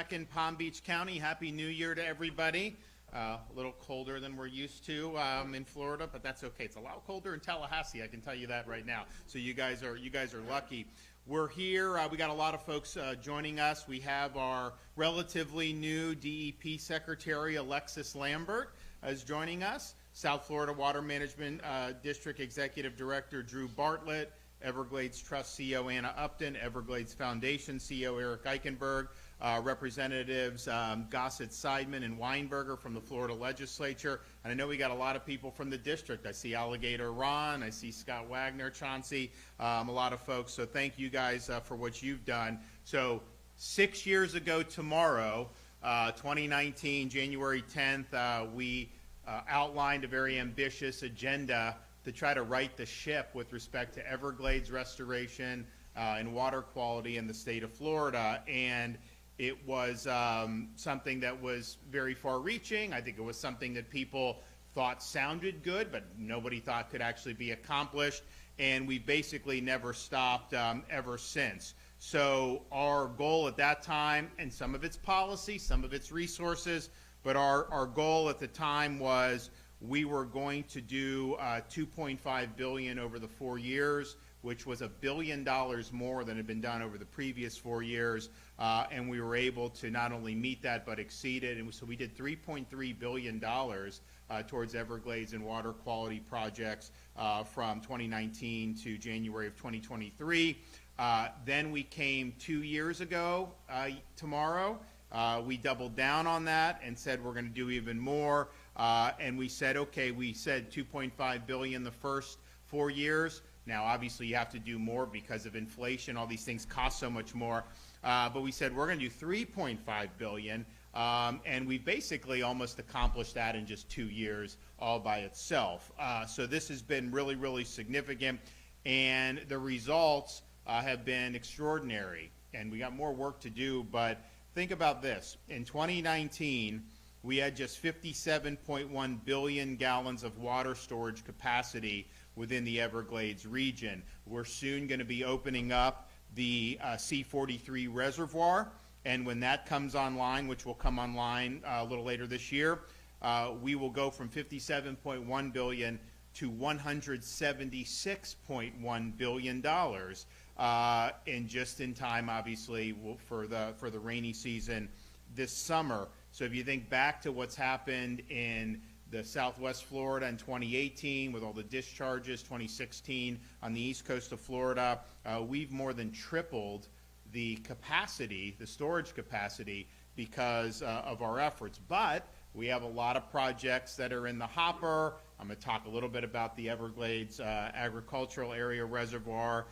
Back in Palm Beach County. Happy New Year to everybody. A little colder than we're used to in Florida, but that's okay. It's a lot colder in Tallahassee, I can tell you that right now. So you guys are lucky. We're here. We got a lot of folks joining us. We have our relatively new DEP Secretary, Alexis Lambert, is joining us. South Florida Water Management District Executive Director Drew Bartlett, Everglades Trust CEO Anna Upton, Everglades Foundation CEO Eric Eichenberg, Representatives Gossett, Seidman, and Weinberger from the Florida Legislature. And I know we got a lot of people from the district. I see Alligator Ron, I see Scott Wagner, Chauncey, a lot of folks. So thank you guys for what you've done. So 6 years ago tomorrow, 2019, January 10th, we outlined a very ambitious agenda to try to right the ship with respect to Everglades restoration and water quality in the state of Florida. And it was something that was very far-reaching. I think it was something that people thought sounded good, but nobody thought could actually be accomplished. And we basically never stopped ever since. So our goal at that time, and some of its policy, some of its resources, but our goal at the time was we were going to do $2.5 billion over the 4 years, which was $1 billion more than had been done over the previous 4 years. And we were able to not only meet that, but exceed it. And so we did $3.3 billion towards Everglades and water quality projects from 2019 to January of 2023. Then we came 2 years ago tomorrow. We doubled down on that and said we're going to do even more. And we said, okay, we said $2.5 billion the first 4 years. Now, obviously, you have to do more because of inflation. All these things cost so much more. But we said we're going to do $3.5 billion. And we basically almost accomplished that in just 2 years all by itself. So this has been really, really significant. And the results have been extraordinary. And we got more work to do. But think about this. In 2019, we had just 57.1 billion gallons of water storage capacity within the Everglades region. We're soon going to be opening up the C-43 reservoir, and when that comes online, which will come online a little later this year, we will go from 57.1 billion to $176.1 billion, and just in time, obviously, for the rainy season this summer. So if you think back to what's happened in the Southwest Florida in 2018 with all the discharges, 2016 on the east coast of Florida, we've more than tripled the capacity, the storage capacity, because of our efforts. But we have a lot of projects that are in the hopper. I'm going to talk a little bit about the Everglades Agricultural Area Reservoir.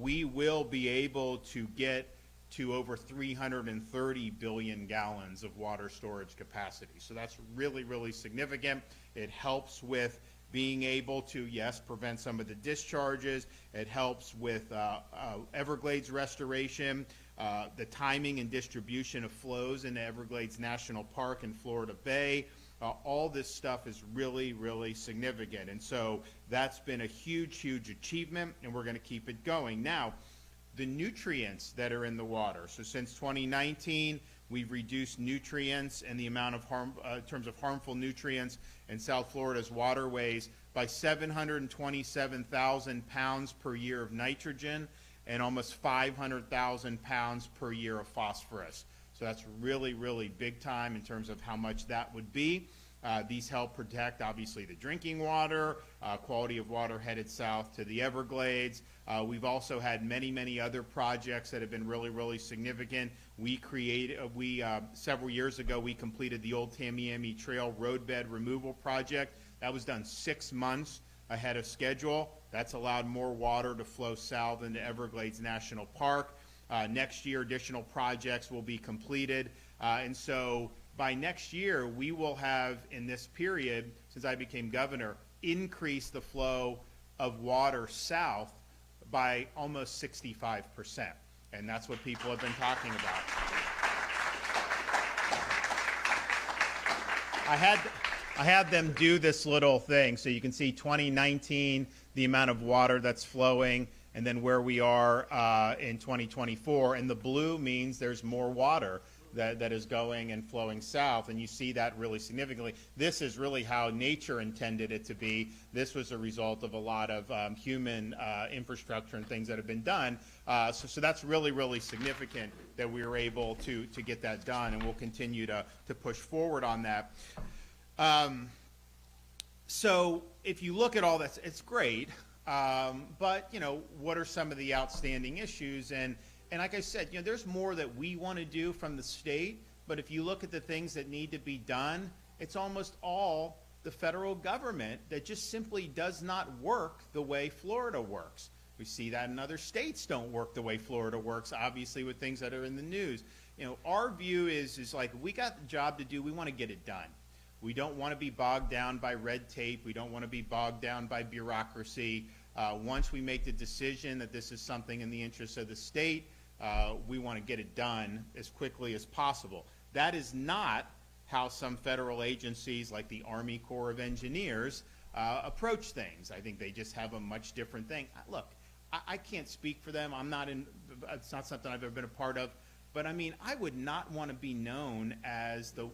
We will be able to get to over 330 billion gallons of water storage capacity. So that's really, really significant. It helps with being able to, yes, prevent some of the discharges. It helps with Everglades restoration, the timing and distribution of flows into Everglades National Park and Florida Bay. All this stuff is really, really significant. And so that's been a huge, huge achievement, and we're going to keep it going. Now, the nutrients that are in the water. So since 2019, we've reduced nutrients and the amount of in terms of harmful nutrients in South Florida's waterways by 727,000 pounds per year of nitrogen and almost 500,000 pounds per year of phosphorus. So that's really, really big time in terms of how much that would be. These help protect, obviously, the drinking water, quality of water headed south to the Everglades. We've also had many, many other projects that have been really, really significant. Several years ago, we completed the Old Tamiami Trail roadbed removal project. That was done 6 months ahead of schedule. That's allowed more water to flow south into Everglades National Park. Next year, additional projects will be completed. And so by next year, we will have, in this period, since I became governor, increased the flow of water south by almost 65%. And that's what people have been talking about. I had them do this little thing. So you can see 2019, the amount of water that's flowing, and then where we are in 2024. And the blue means there's more water that is going and flowing south, and you see that really significantly. This is really how nature intended it to be. This was a result of a lot of human infrastructure and things that have been done. So that's really, really significant that we were able to get that done, and we'll continue to push forward on that. So if you look at all that, it's great, but, you know, what are some of the outstanding issues? And like I said, you know, there's more that we want to do from the state, but if you look at the things that need to be done, it's almost all the federal government that just simply does not work the way Florida works. We see that in other states don't work the way Florida works, obviously, with things that are in the news. You know, our view is like, we got the job to do, we want to get it done. We don't want to be bogged down by red tape. We don't want to be bogged down by bureaucracy. Once we make the decision that this is something in the interest of the state, we want to get it done as quickly as possible. That is not how some federal agencies like the Army Corps of Engineers approach things. I think they just have a much different thing. Look, I can't speak for them. It's not something I've ever been a part of. But I mean, I would not want to be known as the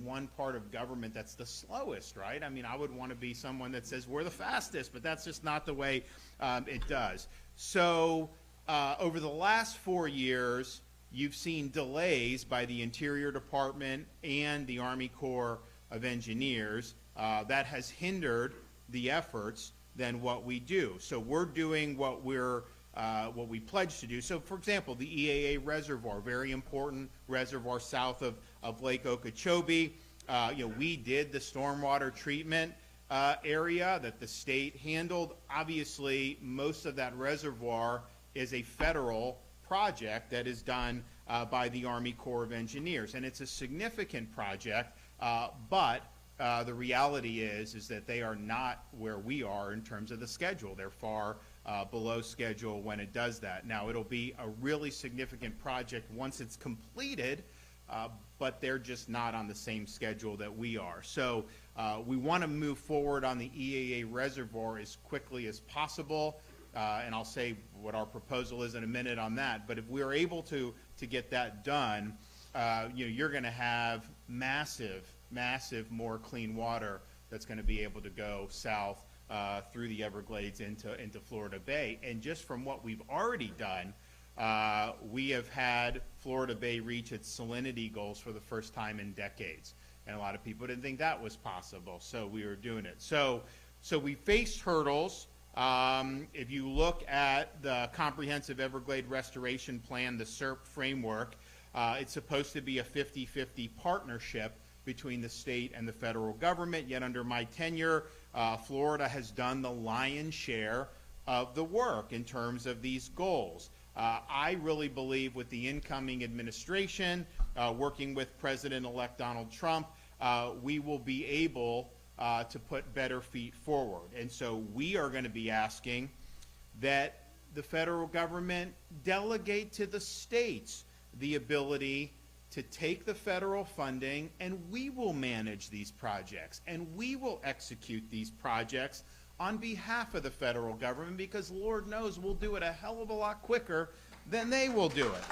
one part of government that's the slowest, right? I mean, I would want to be someone that says we're the fastest, but that's just not the way it does. So over the last 4 years, you've seen delays by the Interior Department and the Army Corps of Engineers. That has hindered the efforts than what we do. So we're doing what we pledged to do. So, for example, the EAA Reservoir, very important reservoir south of Lake Okeechobee. You know, we did the stormwater treatment area that the state handled. Obviously, most of that reservoir is a federal project that is done by the Army Corps of Engineers, and it's a significant project, but the reality is that they are not where we are in terms of the schedule. They're far below schedule when it does that. Now, it'll be a really significant project once it's completed, but they're just not on the same schedule that we are. So we want to move forward on the EAA Reservoir as quickly as possible, and I'll say what our proposal is in a minute on that. But if we're able to get that done, you know, you're going to have massive more clean water that's going to be able to go south through the Everglades into Florida Bay. And just from what we've already done, we have had Florida Bay reach its salinity goals for the first time in decades. And a lot of people didn't think that was possible, so we were doing it. So we faced hurdles. If you look at the Comprehensive Everglade Restoration Plan, the SERP framework, it's supposed to be a 50-50 partnership between the state and the federal government, yet under my tenure, Florida has done the lion's share of the work in terms of these goals. I really believe with the incoming administration, working with President-elect Donald Trump, we will be able to put better feet forward. And so we are going to be asking that the federal government delegate to the states the ability to take the federal funding, and we will manage these projects, and we will execute these projects on behalf of the federal government, because Lord knows we'll do it a hell of a lot quicker than they will do it.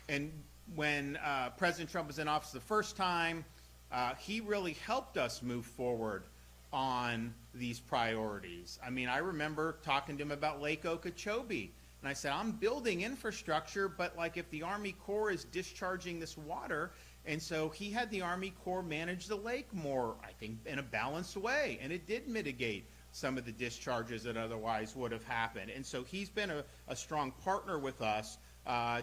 And when President Trump was in office the first time, he really helped us move forward on these priorities. I mean, I remember talking to him about Lake Okeechobee, and I said, I'm building infrastructure, but like if the Army Corps is discharging this water, and so he had the Army Corps manage the lake more, I think, in a balanced way, and it did mitigate some of the discharges that otherwise would have happened. And so he's been a strong partner with us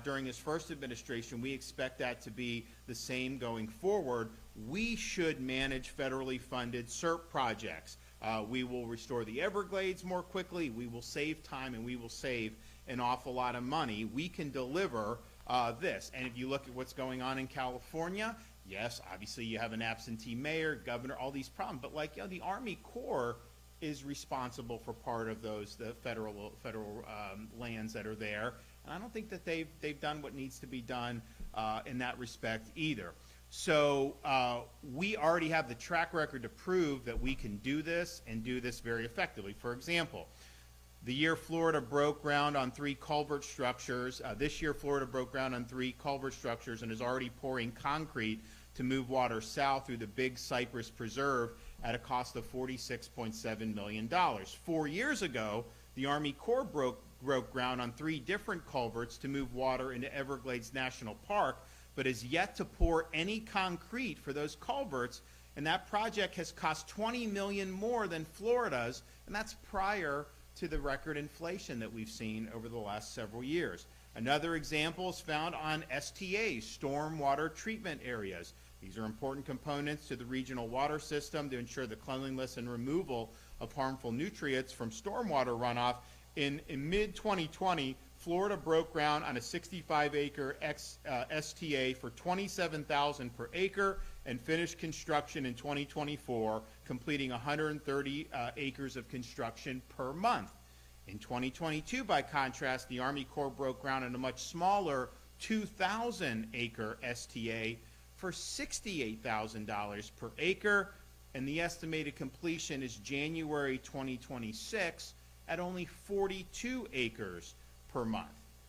during his first administration. We expect that to be the same going forward. We should manage federally funded SERP projects. We will restore the Everglades more quickly, we will save time, and we will save an awful lot of money. We can deliver this. And if you look at what's going on in California, yes, obviously you have an absentee mayor, governor, all these problems, but like, you know, the Army Corps is responsible for part of those, the federal lands that are there. And I don't think that they've done what needs to be done in that respect either. So we already have the track record to prove that we can do this and do this very effectively. For example, The year Florida broke ground on 3 culvert structures. This year Florida broke ground on 3 culvert structures and is already pouring concrete to move water south through the Big Cypress Preserve at a cost of $46.7 million. 4 years ago, the Army Corps broke ground on 3 different culverts to move water into Everglades National Park, but has yet to pour any concrete for those culverts, and that project has cost $20 million more than Florida's, and that's prior to the record inflation that we've seen over the last several years. Another example is found on STAs, stormwater treatment areas. These are important components to the regional water system to ensure the cleanliness and removal of harmful nutrients from stormwater runoff. In mid-2020, Florida broke ground on a 65-acre STA for $27,000 per acre and finished construction in 2024, completing 130 acres of construction per month. In 2022, by contrast, the Army Corps broke ground on a much smaller 2,000-acre STA for $68,000 per acre, and the estimated completion is January 2026 at only 42 acres per month.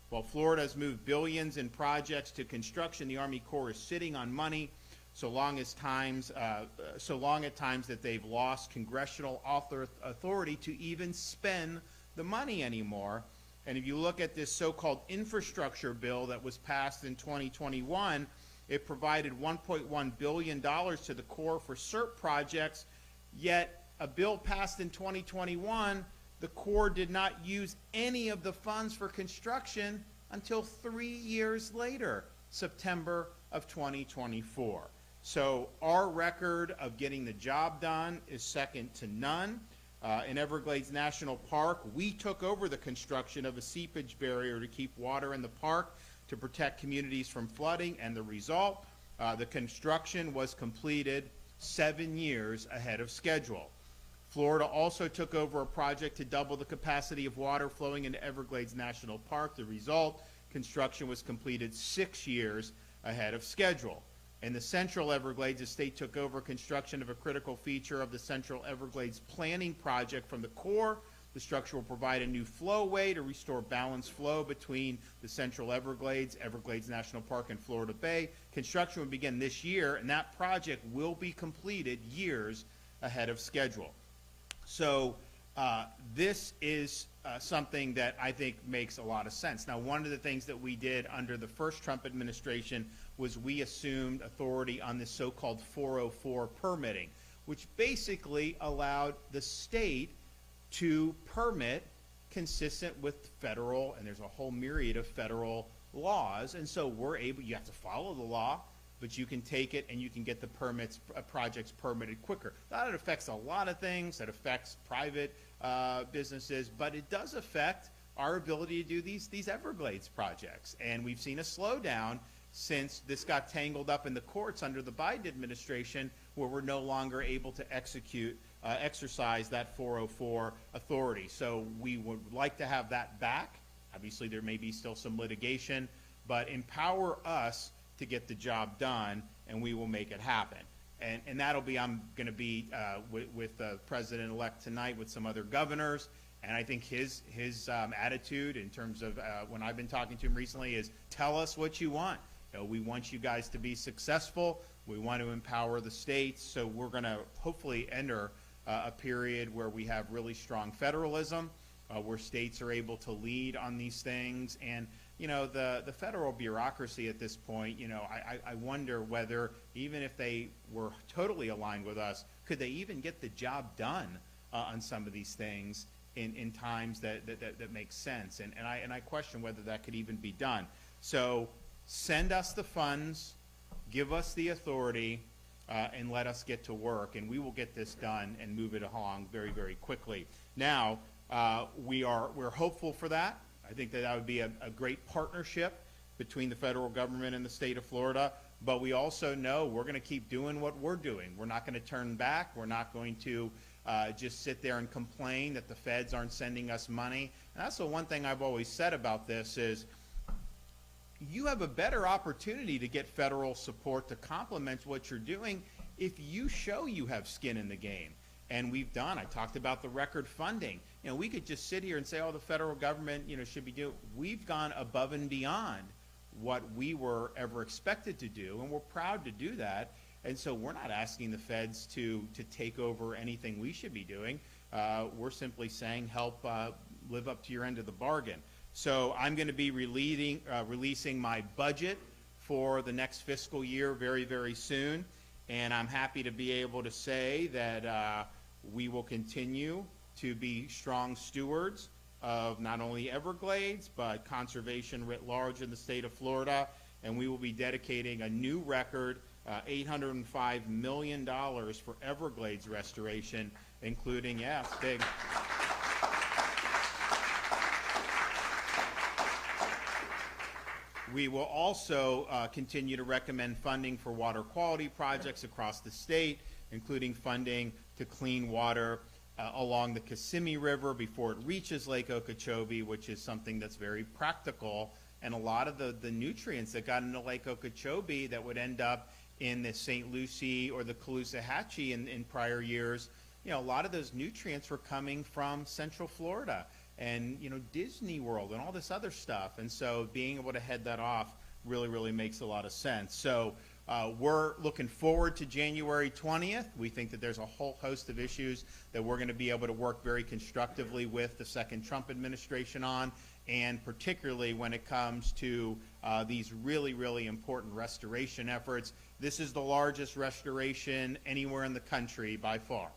While Florida has moved billions in projects to construction, the Army Corps is sitting on money so long at times that they've lost congressional authority to even spend the money anymore. And if you look at this so-called infrastructure bill that was passed in 2021, it provided $1.1 billion to the Corps for CERT projects, yet a bill passed in 2021, the Corps did not use any of the funds for construction until 3 years later, September of 2024. So our record of getting the job done is second to none. In Everglades National Park, we took over the construction of a seepage barrier to keep water in the park to protect communities from flooding, and the result, the construction was completed 7 years ahead of schedule. Florida also took over a project to double the capacity of water flowing into Everglades National Park. The result, construction was completed 6 years ahead of schedule. In the Central Everglades, the state took over construction of a critical feature of the Central Everglades Planning Project from the Corps. The structure will provide a new flowway to restore balanced flow between the Central Everglades, Everglades National Park, and Florida Bay. Construction will begin this year, and that project will be completed years ahead of schedule. So this is something that I think makes a lot of sense. Now, one of the things that we did under the first Trump administration was we assumed authority on this so-called 404 permitting, which basically allowed the state to permit consistent with federal, and there's a whole myriad of federal laws, and so we're able, you have to follow the law, but you can take it and you can get the permits, projects permitted quicker. That affects a lot of things. That affects private businesses, but it does affect our ability to do these Everglades projects. And we've seen a slowdown since this got tangled up in the courts under the Biden administration, where we're no longer able to exercise that 404 authority. So we would like to have that back. Obviously, there may be still some litigation, but empower us to get the job done, and we will make it happen. And that'll be, I'm going to be with the president-elect tonight with some other governors, and I think his attitude in terms of when I've been talking to him recently is, tell us what you want. You know, we want you guys to be successful. We want to empower the states. So we're going to hopefully enter a period where we have really strong federalism, where states are able to lead on these things. And you know, the federal bureaucracy at this point, you know, I wonder whether even if they were totally aligned with us, could they even get the job done on some of these things in times that make sense? And I question whether that could even be done. So send us the funds, give us the authority, and let us get to work, and we will get this done and move it along very, very quickly. Now, we're hopeful for that. I think that would be a great partnership between the federal government and the state of Florida, but we also know we're going to keep doing what we're doing. We're not going to turn back. We're not going to just sit there and complain that the feds aren't sending us money. And that's the one thing I've always said about this is you have a better opportunity to get federal support to complement what you're doing if you show you have skin in the game. And we've done, I talked about the record funding. we could just sit here and say, oh, the federal government, should be doing. We've gone above and beyond what we were ever expected to do, and we're proud to do that. And so we're not asking the feds to take over anything we should be doing. We're simply saying help live up to your end of the bargain. So I'm going to be releasing my budget for the next fiscal year very, very soon. And I'm happy to be able to say that we will continue to be strong stewards of not only Everglades, but conservation writ large in the state of Florida. And we will be dedicating a new record, $805 million for Everglades restoration, including, yes, big. We will also continue to recommend funding for water quality projects across the state, including funding to clean water along the Kissimmee River before it reaches Lake Okeechobee, which is something that's very practical. And a lot of the nutrients that got into Lake Okeechobee that would end up in the St. Lucie or the Caloosahatchee in prior years, a lot of those nutrients were coming from Central Florida and, Disney World and all this other stuff. And so being able to head that off really, really makes a lot of sense. So we're looking forward to January 20th. We think that there's a whole host of issues that we're going to be able to work very constructively with the second Trump administration on, and particularly when it comes to these really, really important restoration efforts. This is the largest restoration anywhere in the country by far.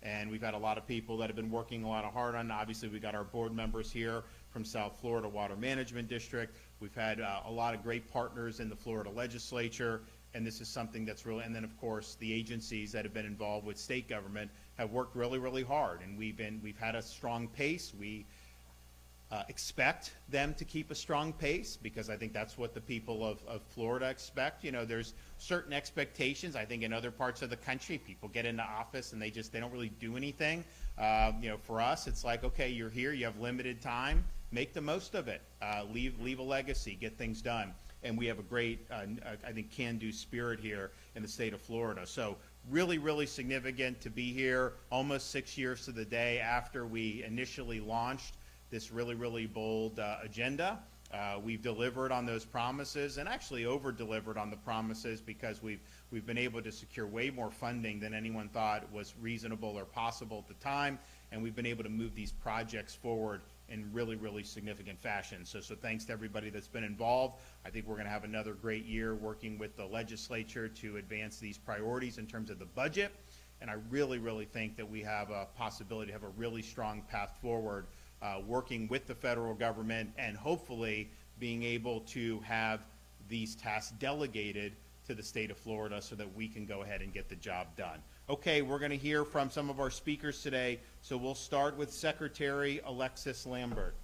And we've had a lot of people that have been working a lot of hard on it. Obviously, we got our board members here from South Florida Water Management District. We've had a lot of great partners in the Florida legislature. And this is something that's really, and then of course the agencies that have been involved with state government have worked really, really hard, and we've had a strong pace. We expect them to keep a strong pace because I think that's what the people of Florida expect. There's certain expectations. I think in other parts of the country, people get into office and they don't really do anything. For us, it's like, okay, you're here, you have limited time, make the most of it, leave a legacy, get things done. And we have a great, I think, can-do spirit here in the state of Florida. So really, really significant to be here almost 6 years to the day after we initially launched this really, really bold agenda. We've delivered on those promises and actually over-delivered on the promises because we've been able to secure way more funding than anyone thought was reasonable or possible at the time. And we've been able to move these projects forward in really, really significant fashion. So thanks to everybody that's been involved. I think we're going to have another great year working with the legislature to advance these priorities in terms of the budget. And I really, really think that we have a possibility to have a really strong path forward working with the federal government and hopefully being able to have these tasks delegated to the state of Florida so that we can go ahead and get the job done. Okay, we're going to hear from some of our speakers today. So we'll start with Secretary Alexis Lambert.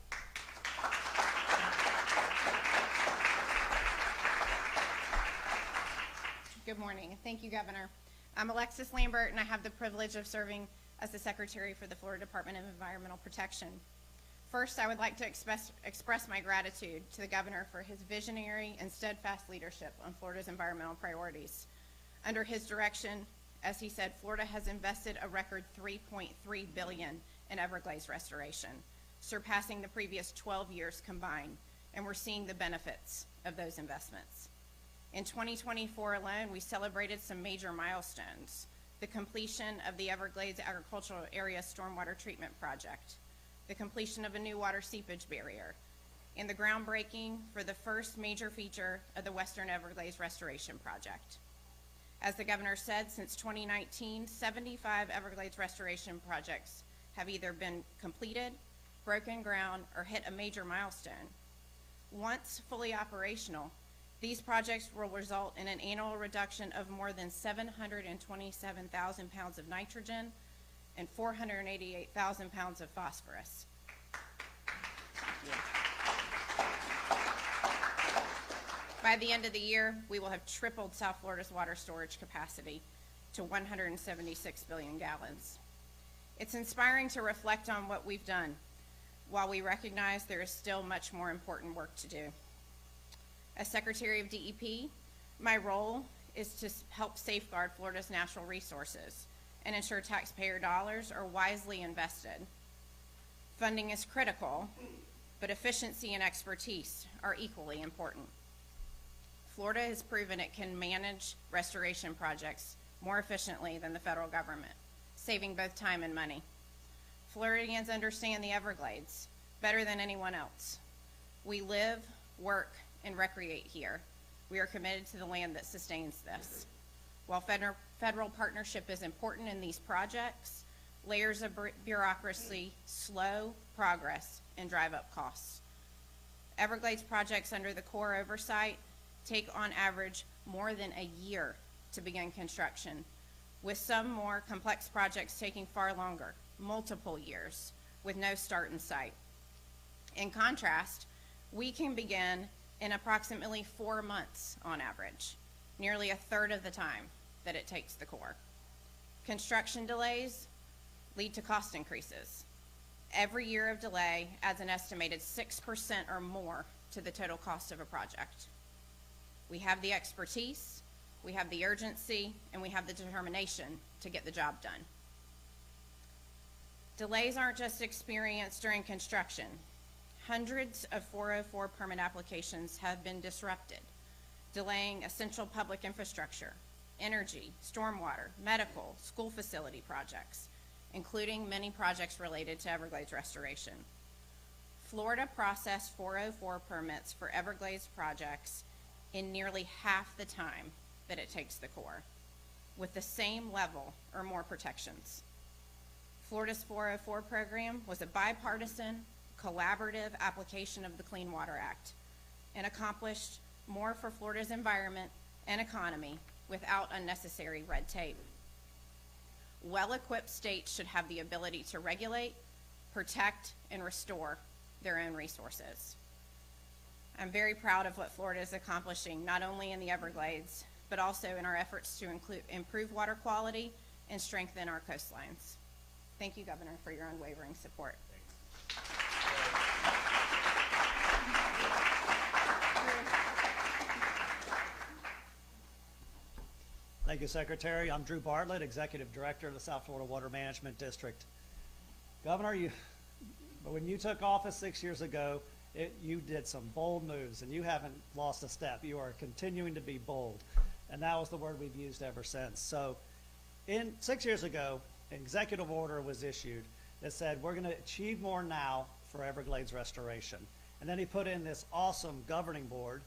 Good morning. Thank you, Governor. I'm Alexis Lambert, and I have the privilege of serving as the Secretary for the Florida Department of Environmental Protection. First, I would like to express my gratitude to the Governor for his visionary and steadfast leadership on Florida's environmental priorities. Under his direction, as he said, Florida has invested a record $3.3 billion in Everglades restoration, surpassing the previous 12 years combined, and we're seeing the benefits of those investments. In 2024 alone, we celebrated some major milestones: the completion of the Everglades Agricultural Area Stormwater Treatment Project, the completion of a new water seepage barrier, and the groundbreaking for the first major feature of the Western Everglades Restoration Project. As the Governor said, since 2019, 75 Everglades restoration projects have either been completed, broken ground, or hit a major milestone. Once fully operational, these projects will result in an annual reduction of more than 727,000 pounds of nitrogen and 488,000 pounds of phosphorus. By the end of the year, we will have tripled South Florida's water storage capacity to 176 billion gallons. It's inspiring to reflect on what we've done, while we recognize there is still much more important work to do. As Secretary of DEP, my role is to help safeguard Florida's natural resources and ensure taxpayer dollars are wisely invested. Funding is critical, but efficiency and expertise are equally important. Florida has proven it can manage restoration projects more efficiently than the federal government, saving both time and money. Floridians understand the Everglades better than anyone else. We live, work, and recreate here. We are committed to the land that sustains this. While federal partnership is important in these projects, layers of bureaucracy slow progress and drive up costs. Everglades projects under the Corps oversight take on average more than a year to begin construction, with some more complex projects taking far longer, multiple years, with no start in sight. In contrast, we can begin in approximately 4 months on average, nearly a third of the time that it takes the Corps. Construction delays lead to cost increases. Every year of delay adds an estimated 6% or more to the total cost of a project. We have the expertise, we have the urgency, and we have the determination to get the job done. Delays aren't just experienced during construction. Hundreds of 404 permit applications have been disrupted, delaying essential public infrastructure, energy, stormwater, medical, school facility projects, including many projects related to Everglades restoration. Florida processed 404 permits for Everglades projects in nearly half the time that it takes the Corps, with the same level or more protections. Florida's 404 program was a bipartisan, collaborative application of the Clean Water Act and accomplished more for Florida's environment and economy without unnecessary red tape. Well-equipped states should have the ability to regulate, protect, and restore their own resources. I'm very proud of what Florida is accomplishing, not only in the Everglades, but also in our efforts to improve water quality and strengthen our coastlines. Thank you, Governor, for your unwavering support. Thank you, Secretary. I'm Drew Bartlett, Executive Director of the South Florida Water Management District. Governor, when you took office 6 years ago, you did some bold moves, and you haven't lost a step. You are continuing to be bold, and that was the word we've used ever since. So 6 years ago, an executive order was issued that said we're going to achieve more now for Everglades restoration. And then he put in this awesome governing board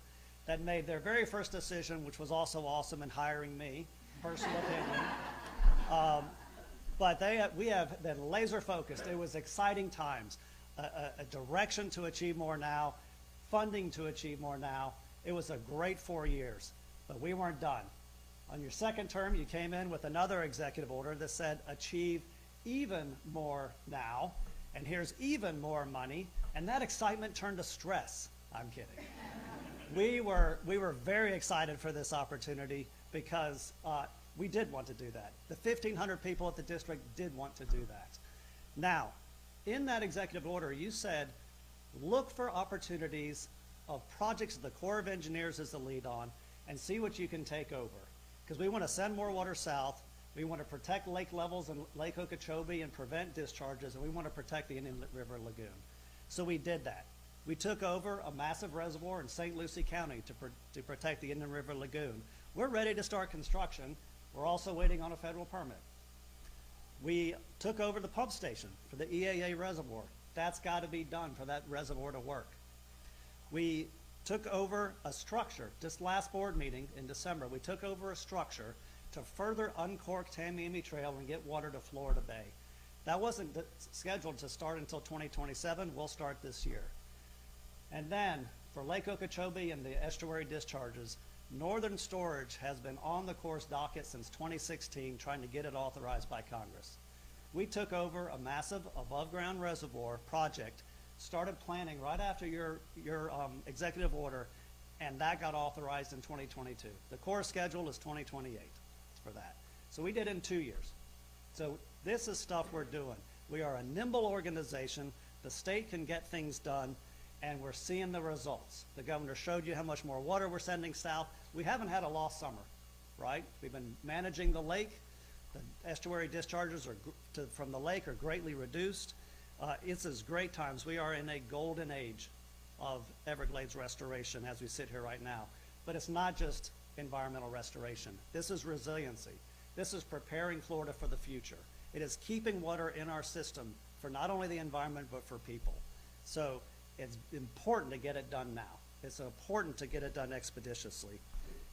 that made their very first decision, which was also awesome in hiring me, personal opinion. But we have been laser focused. It was exciting times, a direction to achieve more now, funding to achieve more now. It was a great 4 years, but we weren't done. On your second term, you came in with another executive order that said achieve even more now, and here's even more money, and that excitement turned to stress. I'm kidding. We were very excited for this opportunity because we did want to do that. The 1,500 people at the district did want to do that. Now, in that executive order, you said, look for opportunities of projects that the Corps of Engineers is the lead on and see what you can take over. Because we want to send more water south, we want to protect lake levels in Lake Okeechobee and prevent discharges, and we want to protect the Indian River Lagoon. So we did that. We took over a massive reservoir in St. Lucie County to protect the Indian River Lagoon. We're ready to start construction. We're also waiting on a federal permit. We took over the pump station for the EAA reservoir. That's got to be done for that reservoir to work. We took over a structure, this last board meeting in December, we took over a structure to further uncork Tamiami Trail and get water to Florida Bay. That wasn't scheduled to start until 2027. We'll start this year. And then for Lake Okeechobee and the estuary discharges, Northern Storage has been on the Corps' docket since 2016 trying to get it authorized by Congress. We took over a massive above-ground reservoir project, started planning right after your executive order, and that got authorized in 2022. The Corps schedule is 2028 for that. So we did it in 2 years. So this is stuff we're doing. We are a nimble organization. The state can get things done, and we're seeing the results. The governor showed you how much more water we're sending south. We haven't had a lost summer, right? We've been managing the lake. The estuary discharges from the lake are greatly reduced. It's as great times. We are in a golden age of Everglades restoration as we sit here right now. But it's not just environmental restoration. This is resiliency. This is preparing Florida for the future. It is keeping water in our system for not only the environment, but for people. So it's important to get it done now. It's important to get it done expeditiously.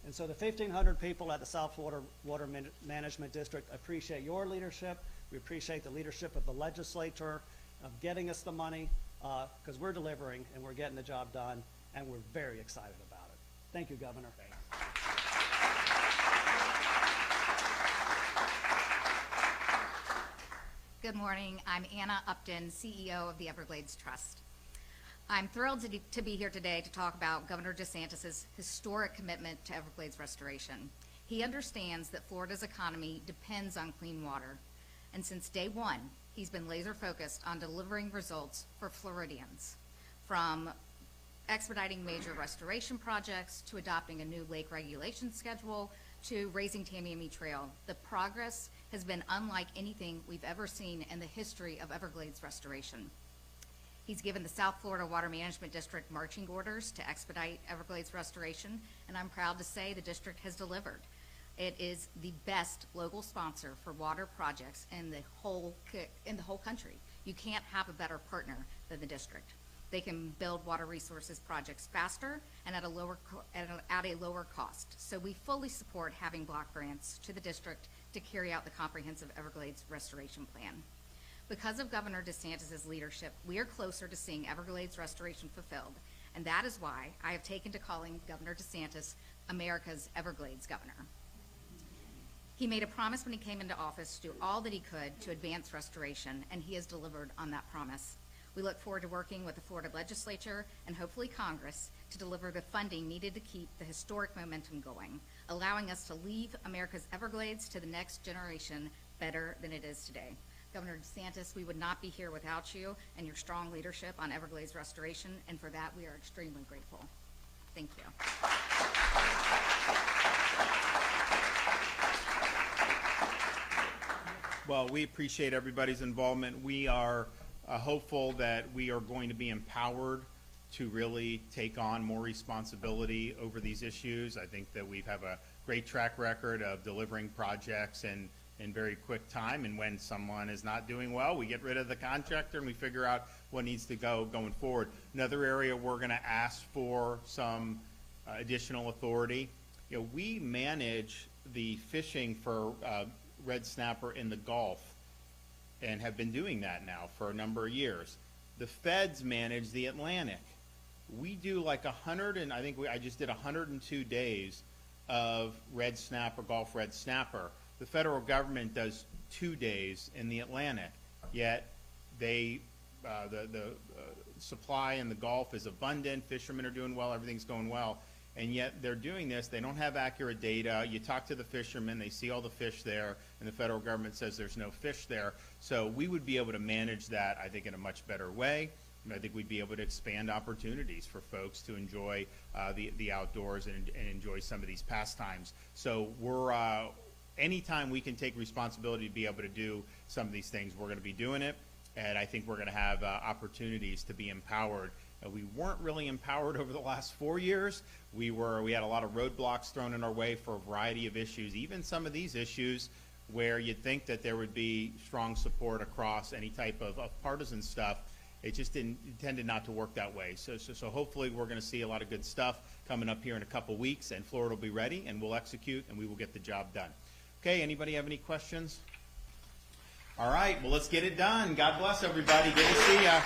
And so the 1,500 people at the South Florida Water Management District appreciate your leadership. We appreciate the leadership of the legislature of getting us the money, because we're delivering and we're getting the job done, and we're very excited about it. Thank you, Governor. Thanks. Good morning. I'm Anna Upton, CEO of the Everglades Trust. I'm thrilled to be here today to talk about Governor DeSantis' historic commitment to Everglades restoration. He understands that Florida's economy depends on clean water, and since day one, he's been laser focused on delivering results for Floridians, from expediting major restoration projects to adopting a new lake regulation schedule to raising Tamiami Trail. The progress has been unlike anything we've ever seen in the history of Everglades restoration. He's given the South Florida Water Management District marching orders to expedite Everglades restoration, and I'm proud to say the district has delivered. It is the best local sponsor for water projects in the whole country. You can't have a better partner than the district. They can build water resources projects faster and at a lower cost. So we fully support having block grants to the district to carry out the comprehensive Everglades restoration plan. Because of Governor DeSantis' leadership, we are closer to seeing Everglades restoration fulfilled, and that is why I have taken to calling Governor DeSantis America's Everglades governor. He made a promise when he came into office to do all that he could to advance restoration, and he has delivered on that promise. We look forward to working with the Florida legislature and hopefully Congress to deliver the funding needed to keep the historic momentum going, allowing us to leave America's Everglades to the next generation better than it is today. Governor DeSantis, we would not be here without you and your strong leadership on Everglades restoration, and for that we are extremely grateful. Thank you. Well, we appreciate everybody's involvement. We are hopeful that we are going to be empowered to really take on more responsibility over these issues. I think that we have a great track record of delivering projects in very quick time, and when someone is not doing well, we get rid of the contractor and we figure out what needs to go going forward. Another area we're going to ask for some additional authority. You know, we manage the fishing for red snapper in the Gulf and have been doing that now for a number of years. The feds manage the Atlantic. We do like I just did 102 days of red snapper, Gulf red snapper. The federal government does 2 days in the Atlantic, yet the supply in the Gulf is abundant, fishermen are doing well, everything's going well, and yet they're doing this. They don't have accurate data. You talk to the fishermen, they see all the fish there, and the federal government says there's no fish there. So we would be able to manage that, I think, in a much better way. And I think we'd be able to expand opportunities for folks to enjoy the outdoors and enjoy some of these pastimes. So we're anytime we can take responsibility to be able to do some of these things, we're going to be doing it, and I think we're going to have opportunities to be empowered. We weren't really empowered over the last 4 years. We had a lot of roadblocks thrown in our way for a variety of issues, even some of these issues where you'd think that there would be strong support across any type of partisan stuff. It just tended not to work that way. So hopefully we're going to see a lot of good stuff coming up here in a couple weeks, and Florida will be ready, and we'll execute, and we will get the job done. Okay, anybody have any questions? All right, well, let's get it done. God bless everybody. Good to see ya.